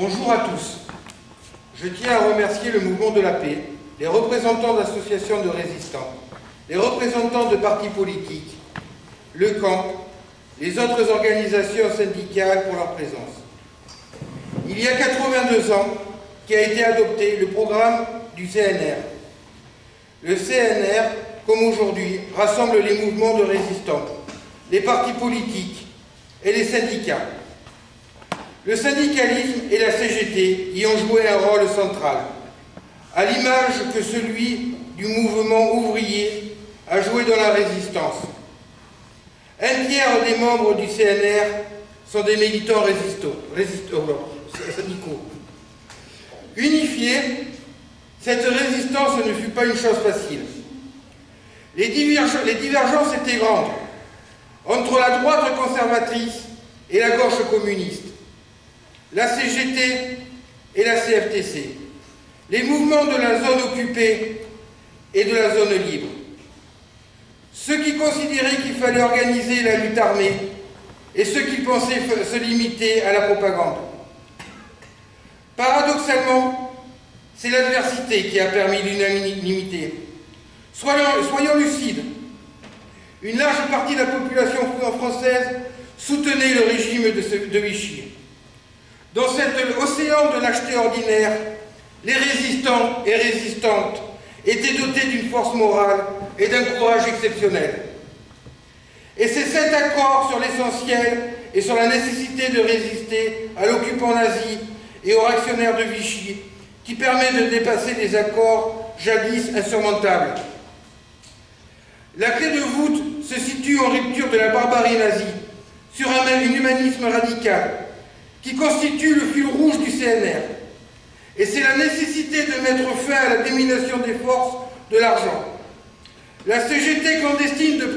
Bonjour à tous. Je tiens à remercier le Mouvement de la Paix, les représentants d'associations de résistants, les représentants de partis politiques, le camp, les autres organisations syndicales pour leur présence. Il y a 82 ans qu'a été adopté le programme du CNR. Le CNR, comme aujourd'hui, rassemble les mouvements de résistants, les partis politiques et les syndicats. Le syndicalisme et la CGT y ont joué un rôle central, à l'image que celui du mouvement ouvrier a joué dans la résistance. Un tiers des membres du CNR sont des militants syndicaux. Unifiée, cette résistance ne fut pas une chose facile. Les divergences étaient grandes entre la droite conservatrice et la gauche communiste, la CGT et la CFTC, les mouvements de la zone occupée et de la zone libre. Ceux qui considéraient qu'il fallait organiser la lutte armée et ceux qui pensaient se limiter à la propagande. Paradoxalement, c'est l'adversité qui a permis l'unanimité. Soyons lucides. Une large partie de la population française soutenait le régime de Vichy. Dans cet océan de lâcheté ordinaire, les résistants et résistantes étaient dotés d'une force morale et d'un courage exceptionnel. Et c'est cet accord sur l'essentiel et sur la nécessité de résister à l'occupant nazi et aux réactionnaires de Vichy qui permet de dépasser des accords jadis insurmontables. La clé de voûte se situe en rupture de la barbarie nazie, sur un humanisme radical, qui constitue le fil rouge du CNR. Et c'est la nécessité de mettre fin à la domination des forces de l'argent. La CGT clandestine de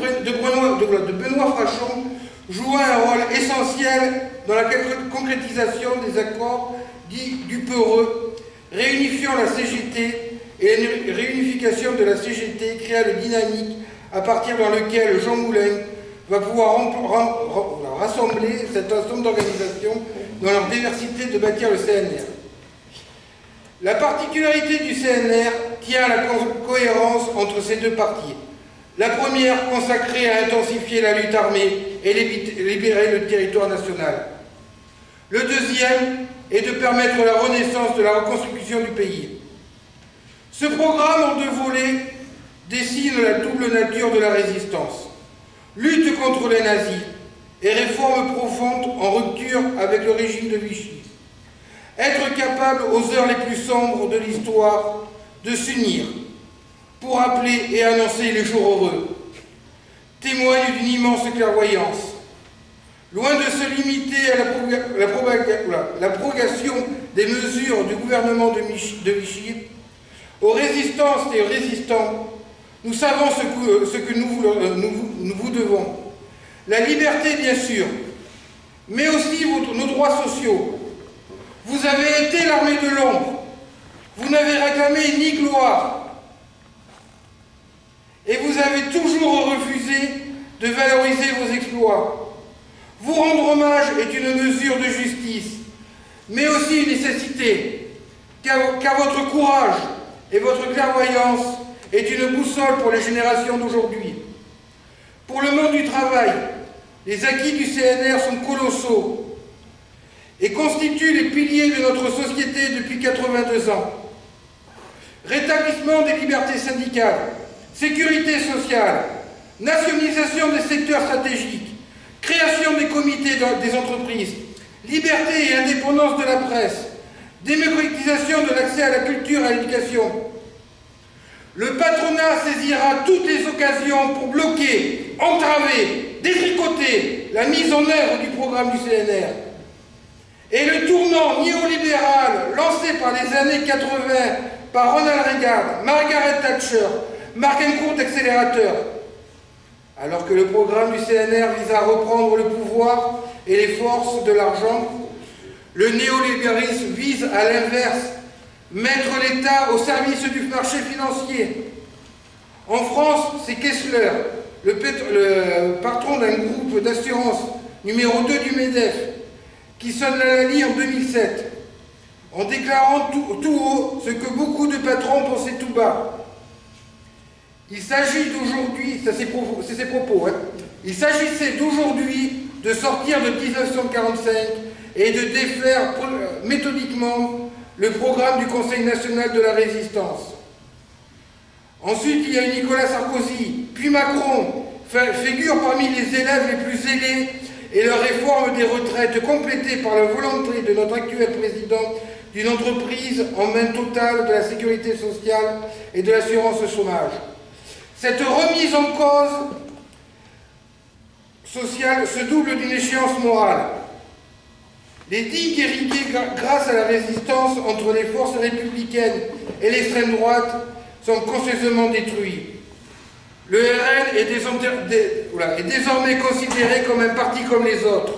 Benoît Frachon joua un rôle essentiel dans la concrétisation des accords dits du Peureux, réunifiant la CGT, et la réunification de la CGT créa le dynamique à partir dans lequel Jean Moulin va pouvoir rassembler cet ensemble d'organisations dans leur diversité de bâtir le CNR. La particularité du CNR tient à la cohérence entre ces deux parties. La première consacrée à intensifier la lutte armée et libérer le territoire national. Le deuxième est de permettre la renaissance de la reconstruction du pays. Ce programme en deux volets dessine la double nature de la résistance. Lutte contre les nazis et réforme profonde en rupture avec le régime de Vichy. Être capable, aux heures les plus sombres de l'histoire, de s'unir pour appeler et annoncer les jours heureux. Témoigne d'une immense clairvoyance. Loin de se limiter à la prorogation des mesures du gouvernement de Vichy, aux résistances et aux résistants, nous savons ce que nous vous devons. La liberté, bien sûr, mais aussi nos droits sociaux. Vous avez été l'armée de l'ombre. Vous n'avez réclamé ni gloire. Et vous avez toujours refusé de valoriser vos exploits. Vous rendre hommage est une mesure de justice, mais aussi une nécessité, car votre courage et votre clairvoyance est une boussole pour les générations d'aujourd'hui. Pour le monde du travail, les acquis du CNR sont colossaux et constituent les piliers de notre société depuis 82 ans. Rétablissement des libertés syndicales, sécurité sociale, nationalisation des secteurs stratégiques, création des comités des entreprises, liberté et indépendance de la presse, démocratisation de l'accès à la culture et à l'éducation. Le patronat saisira toutes les occasions pour bloquer, entraver, détricoter la mise en œuvre du programme du CNR. Et le tournant néolibéral lancé par les années 80 par Ronald Reagan, Margaret Thatcher, marque un court accélérateur. Alors que le programme du CNR vise à reprendre le pouvoir et les forces de l'argent, le néolibéralisme vise à l'inverse, mettre l'État au service du marché financier. En France, c'est Kessler, le patron d'un groupe d'assurance numéro 2 du MEDEF, qui sonne la Lali en 2007. en déclarant tout haut ce que beaucoup de patrons pensaient tout bas. Il s'agit d'aujourd'hui, c'est ses propos, hein, il s'agissait d'aujourd'hui de sortir de 1945 et de défaire méthodiquement le programme du Conseil national de la résistance. Ensuite, il y a eu Nicolas Sarkozy, puis Macron, figure parmi les élèves les plus zélés, et leur réforme des retraites complétée par la volonté de notre actuel président d'une entreprise en main totale de la sécurité sociale et de l'assurance chômage. Cette remise en cause sociale se double d'une échéance morale. Les digues érigées grâce à la résistance entre les forces républicaines et l'extrême droite sont consciencieusement détruites. Le RN est désormais considéré comme un parti comme les autres.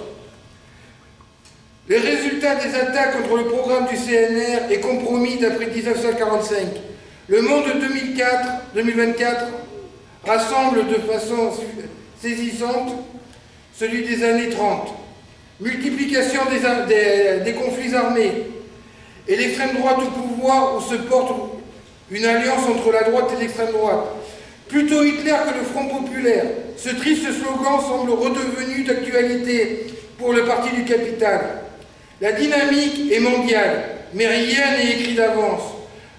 Les résultats des attaques contre le programme du CNR est compromis d'après 1945. Le Monde 2024 rassemble de façon saisissante celui des années 30. Multiplication des conflits armés et l'extrême droite au pouvoir où se porte une alliance entre la droite et l'extrême droite. Plutôt Hitler que le Front populaire. Ce triste slogan semble redevenu d'actualité pour le parti du capital. La dynamique est mondiale, mais rien n'est écrit d'avance.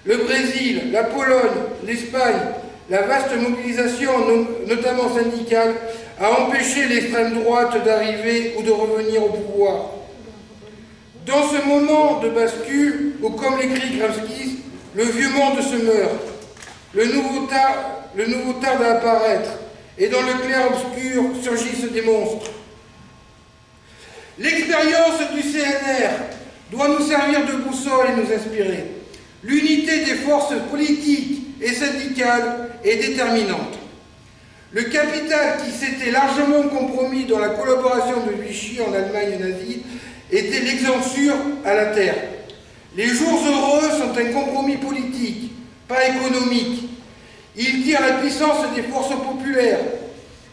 Le Brésil, la Pologne, l'Espagne, la vaste mobilisation, notamment syndicale, a empêché l'extrême droite d'arriver ou de revenir au pouvoir. Dans ce moment de bascule, où comme l'écrit Gramsci, le vieux monde se meurt, le nouveau tarde à apparaître, et dans le clair-obscur surgissent des monstres. L'expérience du CNR doit nous servir de boussole et nous inspirer. L'unité des forces politiques et syndicales est déterminante. Le capital qui s'était largement compromis dans la collaboration de Vichy en Allemagne nazie était l'exemption à la terre. Les jours heureux sont un compromis politique, pas économique. Il tire la puissance des forces populaires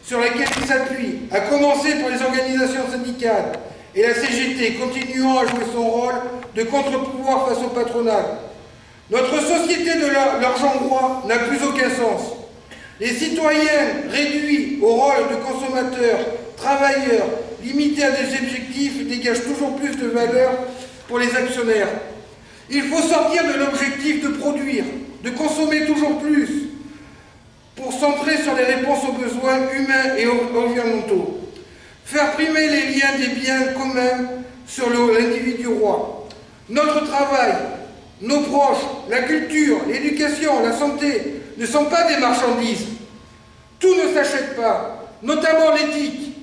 sur lesquelles il s'appuie, à commencer par les organisations syndicales et la CGT continuant à jouer son rôle de contre-pouvoir face au patronat. Notre société de l'argent roi n'a plus aucun sens. Les citoyens réduits au rôle de consommateurs, travailleurs, limités à des objectifs, dégagent toujours plus de valeur pour les actionnaires. Il faut sortir de l'objectif de produire, de consommer toujours plus, pour centrer sur les réponses aux besoins humains et environnementaux. Faire primer les liens des biens communs sur l'individu roi. Notre travail, nos proches, la culture, l'éducation, la santé ne sont pas des marchandises. Tout ne s'achète pas, notamment l'éthique.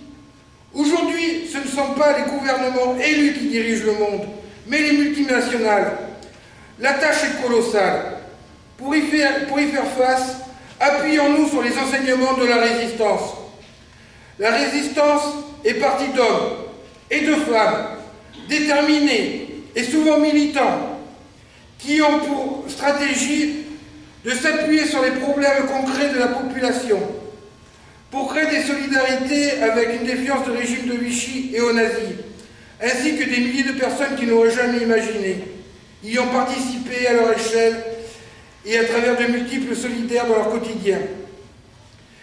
Aujourd'hui, ce ne sont pas les gouvernements élus qui dirigent le monde, mais les multinationales. La tâche est colossale. Pour y faire face, appuyons-nous sur les enseignements de la résistance. La résistance est partie d'hommes et de femmes, déterminés et souvent militants, qui ont pour stratégie de s'appuyer sur les problèmes concrets de la population, pour créer des solidarités avec une défiance du régime de Vichy et aux nazis, ainsi que des milliers de personnes qui n'auraient jamais imaginé, y ont participé à leur échelle et à travers de multiples solidaires dans leur quotidien.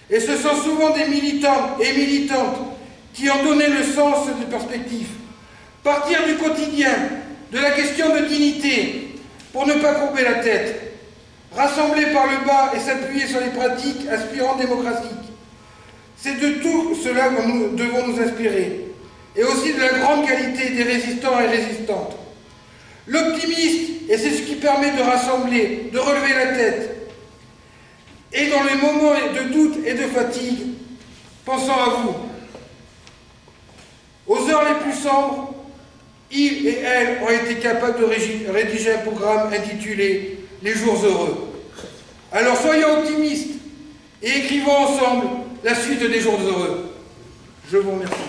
Et ce sont souvent des militants et militantes qui ont donné le sens de perspective. Partir du quotidien, de la question de dignité, pour ne pas courber la tête. Rassembler par le bas et s'appuyer sur les pratiques aspirantes démocratiques. C'est de tout cela que nous devons nous inspirer. Et aussi de la grande qualité des résistants et résistantes. L'optimisme, et c'est ce qui permet de rassembler, de relever la tête. Et dans les moments de doute et de fatigue, pensons à vous. Aux heures les plus sombres, ils et elles ont été capables de rédiger un programme intitulé « Les jours heureux ». Alors soyons optimistes et écrivons ensemble la suite des jours heureux. Je vous remercie.